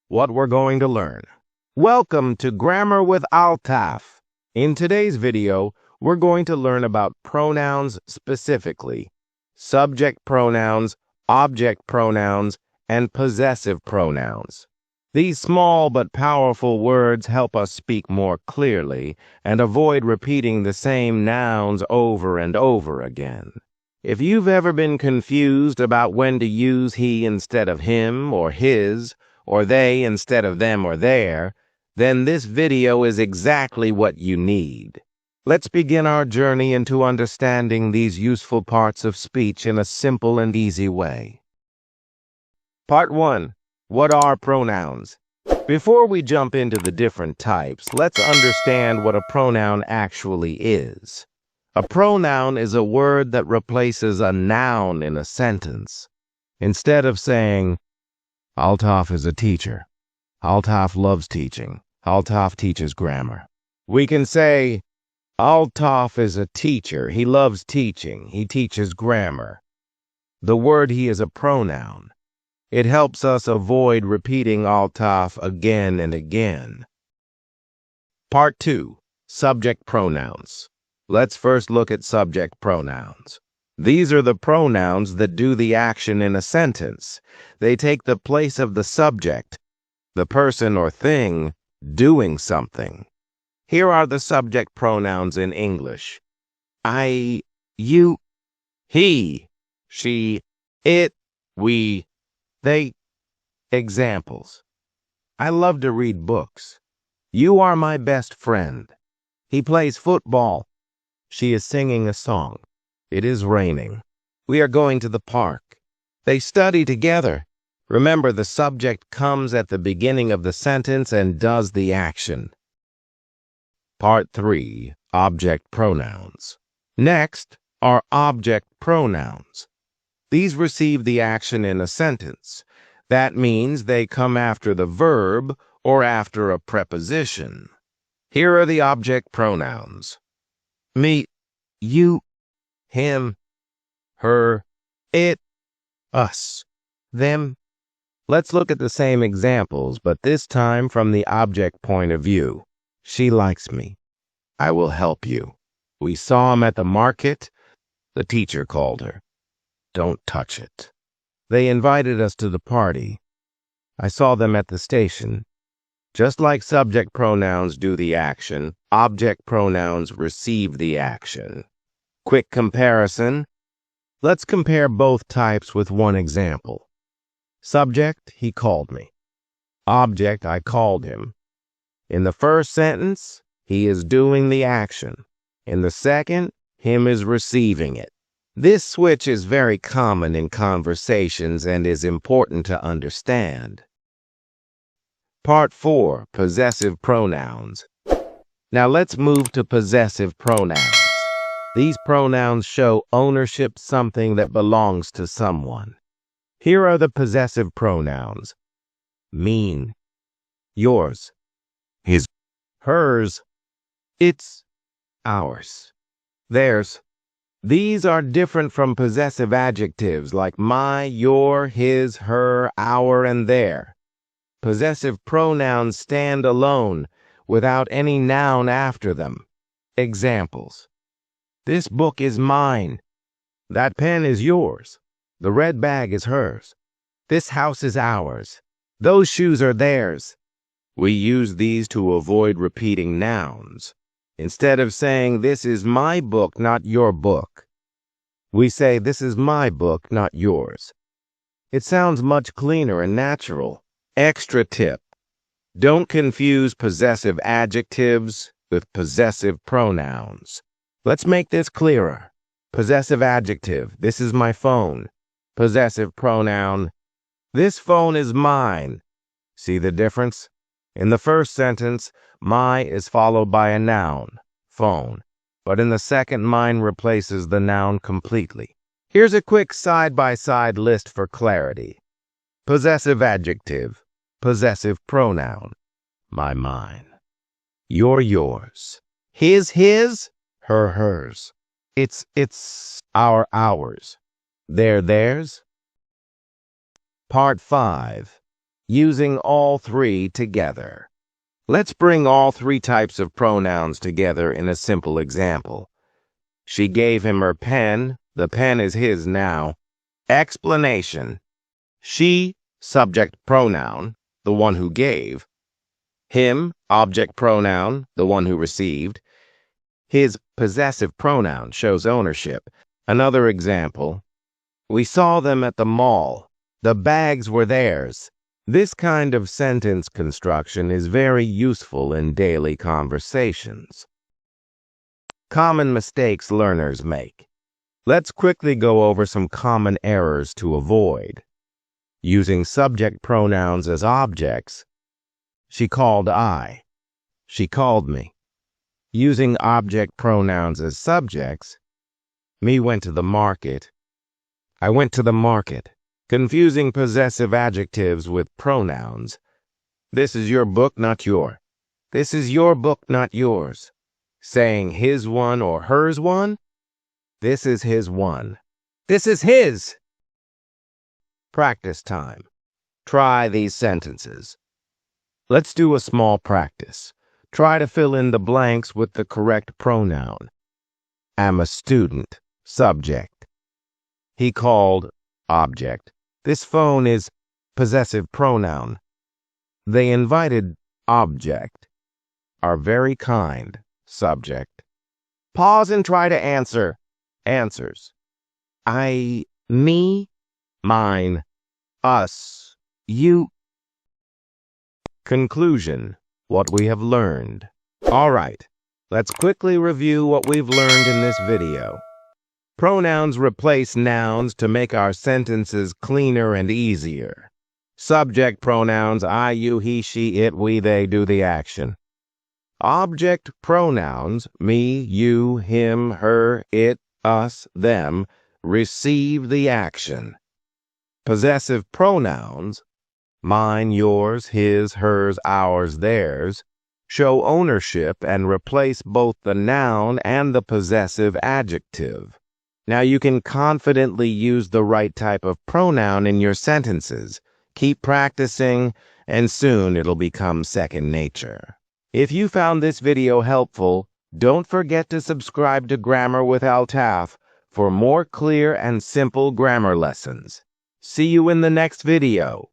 what we're going to learn. Welcome to Grammar with Altaf. In today's video, we're going to learn about pronouns specifically, subject pronouns, object pronouns, and possessive pronouns. These small but powerful words help us speak more clearly and avoid repeating the same nouns over and over again. If you've ever been confused about when to use he instead of him or his, or they instead of them or their, then this video is exactly what you need. Let's begin our journey into understanding these useful parts of speech in a simple and easy way. Part 1. What are pronouns? Before we jump into the different types, let's understand what a pronoun actually is. A pronoun is a word that replaces a noun in a sentence. Instead of saying, Altaf is a teacher, Altaf loves teaching, Altaf teaches grammar, we can say, Altaf is a teacher, he loves teaching, he teaches grammar. The word he is a pronoun. It helps us avoid repeating Altaf again and again. Part 2. Subject pronouns. Let's first look at subject pronouns. These are the pronouns that do the action in a sentence. They take the place of the subject, the person or thing doing something. Here are the subject pronouns in English. I, you, he, she, it, we, they. Examples. I love to read books. You are my best friend. He plays football. She is singing a song. It is raining. We are going to the park. They study together. Remember, the subject comes at the beginning of the sentence and does the action. Part 3. Object pronouns. Next are object pronouns. These receive the action in a sentence. That means they come after the verb or after a preposition. Here are the object pronouns. Me, you, him, her, it, us, them. Let's look at the same examples, but this time from the object point of view. She likes me. I will help you. We saw him at the market. The teacher called her. Don't touch it. They invited us to the party. I saw them at the station. Just like subject pronouns do the action, object pronouns receive the action. Quick comparison. Let's compare both types with one example. Subject, he called me. Object, I called him. In the first sentence, he is doing the action. In the second, him is receiving it. This switch is very common in conversations and is important to understand. Part 4. Possessive pronouns. Now let's move to possessive pronouns. These pronouns show ownership, something that belongs to someone. Here are the possessive pronouns. Mine, yours, his, hers, its, ours, theirs. These are different from possessive adjectives like my, your, his, her, our, and their. Possessive pronouns stand alone, without any noun after them. Examples. This book is mine. That pen is yours. The red bag is hers. This house is ours. Those shoes are theirs. We use these to avoid repeating nouns. Instead of saying, this is my book, not your book, we say, this is my book, not yours. It sounds much cleaner and natural. Extra tip. Don't confuse possessive adjectives with possessive pronouns. Let's make this clearer. Possessive adjective, this is my phone. Possessive pronoun, this phone is mine. See the difference? In the first sentence, my is followed by a noun, phone. But in the second, mine replaces the noun completely. Here's a quick side-by-side list for clarity. Possessive adjective, possessive pronoun, my, mine. Your, yours. His, her, hers. It's, our, ours. Their, theirs. Part 5. using all three together. Let's bring all three types of pronouns together in a simple example. She gave him her pen. The pen is his now. Explanation. She, subject pronoun, the one who gave. Him, object pronoun, the one who received. His possessive pronoun shows ownership. Another example. We saw them at the mall. The bags were theirs. This kind of sentence construction is very useful in daily conversations. Common mistakes learners make. Let's quickly go over some common errors to avoid. Using subject pronouns as objects. She called I. She called me. Using object pronouns as subjects. Me went to the market. I went to the market. Confusing possessive adjectives with pronouns. This is your book, not your. This is your book, not yours. Saying his one or hers one. This is his one. This is his. Practice time. Try these sentences. Let's do a small practice. Try to fill in the blanks with the correct pronoun. Am a student, subject. He called, object. This phone is possessive pronoun. They invited, object. Are very kind, subject. Pause and try to answer. Answers. I, me, mine, us, you. Conclusion. What we have learned. All right, let's quickly review what we've learned in this video. Pronouns replace nouns to make our sentences cleaner and easier. Subject pronouns I, you, he, she, it, we, they do the action. Object pronouns me, you, him, her, it, us, them receive the action. Possessive pronouns mine, yours, his, hers, ours, theirs show ownership and replace both the noun and the possessive adjective. Now you can confidently use the right type of pronoun in your sentences. Keep practicing, and soon it'll become second nature. If you found this video helpful, don't forget to subscribe to Grammar with Altaf for more clear and simple grammar lessons. See you in the next video.